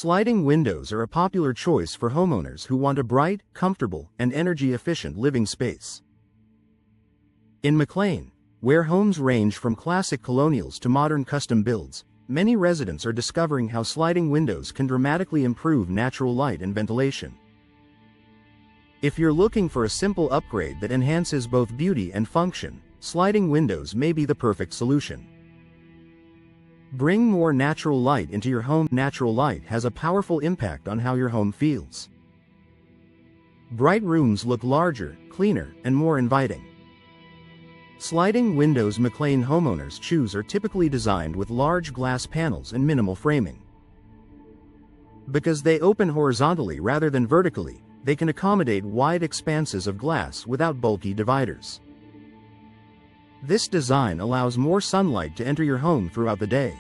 Sliding windows are a popular choice for homeowners who want a bright, comfortable, and energy-efficient living space. In McLean, where homes range from classic colonials to modern custom builds, many residents are discovering how sliding windows can dramatically improve natural light and ventilation. If you're looking for a simple upgrade that enhances both beauty and function, sliding windows may be the perfect solution. Bring more natural light into your home. Natural light has a powerful impact on how your home feels. Bright rooms look larger, cleaner, and more inviting. Sliding windows McLean homeowners choose are typically designed with large glass panels and minimal framing. Because they open horizontally rather than vertically, they can accommodate wide expanses of glass without bulky dividers. This design allows more sunlight to enter your home throughout the day.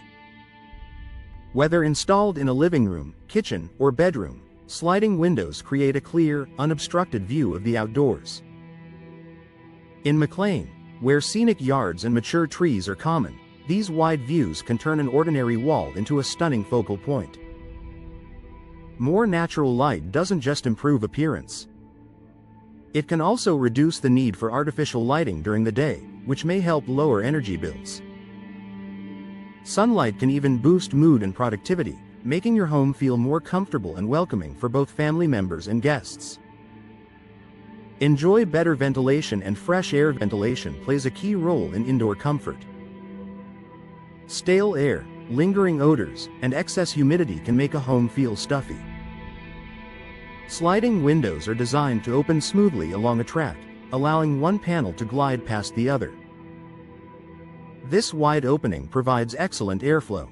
Whether installed in a living room, kitchen, or bedroom, sliding windows create a clear, unobstructed view of the outdoors. In McLean, where scenic yards and mature trees are common, these wide views can turn an ordinary wall into a stunning focal point. More natural light doesn't just improve appearance. It can also reduce the need for artificial lighting during the day, which may help lower energy bills. Sunlight can even boost mood and productivity, making your home feel more comfortable and welcoming for both family members and guests. Enjoy better ventilation and fresh air. Ventilation plays a key role in indoor comfort. Stale air, lingering odors, and excess humidity can make a home feel stuffy. Sliding windows are designed to open smoothly along a track, allowing one panel to glide past the other. This wide opening provides excellent airflow.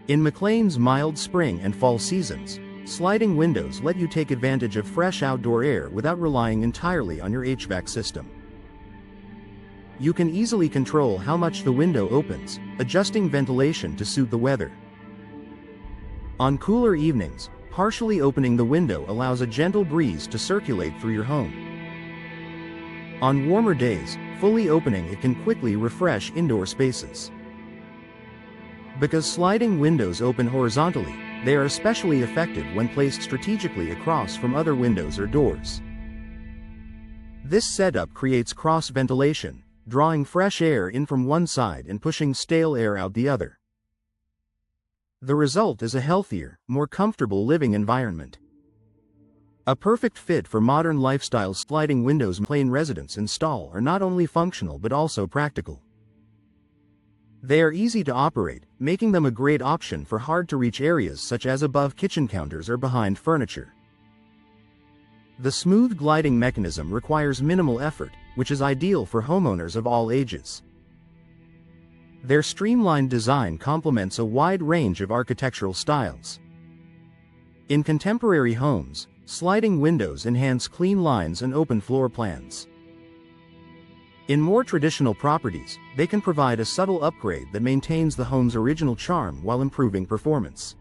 In McLean's mild spring and fall seasons, sliding windows let you take advantage of fresh outdoor air without relying entirely on your HVAC system. You can easily control how much the window opens, adjusting ventilation to suit the weather. On cooler evenings, partially opening the window allows a gentle breeze to circulate through your home. On warmer days, fully opening it can quickly refresh indoor spaces. Because sliding windows open horizontally, they are especially effective when placed strategically across from other windows or doors. This setup creates cross ventilation, drawing fresh air in from one side and pushing stale air out the other. The result is a healthier, more comfortable living environment. A perfect fit for modern lifestyle. Sliding windows McLean residents install are not only functional but also practical. They are easy to operate, making them a great option for hard-to-reach areas such as above kitchen counters or behind furniture. The smooth gliding mechanism requires minimal effort, which is ideal for homeowners of all ages. Their streamlined design complements a wide range of architectural styles. In contemporary homes, sliding windows enhance clean lines and open floor plans. In more traditional properties, they can provide a subtle upgrade that maintains the home's original charm while improving performance.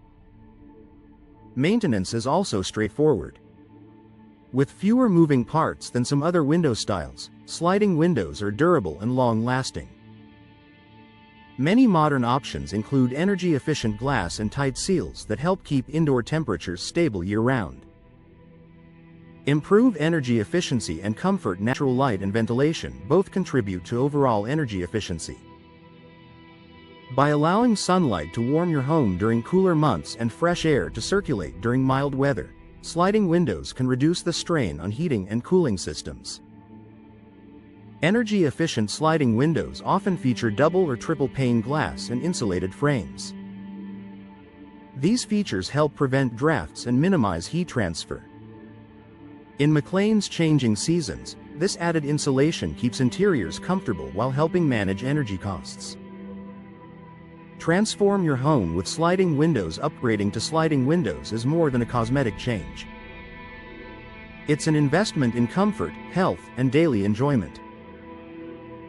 Maintenance is also straightforward. With fewer moving parts than some other window styles, sliding windows are durable and long-lasting. Many modern options include energy-efficient glass and tight seals that help keep indoor temperatures stable year-round. Improve energy efficiency and comfort. Natural light and ventilation both contribute to overall energy efficiency. By allowing sunlight to warm your home during cooler months and fresh air to circulate during mild weather, sliding windows can reduce the strain on heating and cooling systems. Energy-efficient sliding windows often feature double or triple pane glass and insulated frames. These features help prevent drafts and minimize heat transfer. In McLean's changing seasons, this added insulation keeps interiors comfortable while helping manage energy costs. Transform your home with sliding windows. Upgrading to sliding windows is more than a cosmetic change. It's an investment in comfort, health, and daily enjoyment.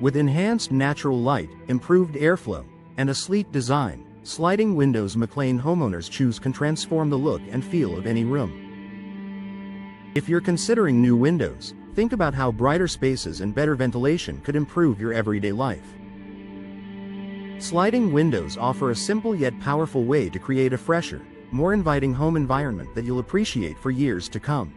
With enhanced natural light, improved airflow, and a sleek design, sliding windows McLean homeowners choose can transform the look and feel of any room. If you're considering new windows, think about how brighter spaces and better ventilation could improve your everyday life. Sliding windows offer a simple yet powerful way to create a fresher, more inviting home environment that you'll appreciate for years to come.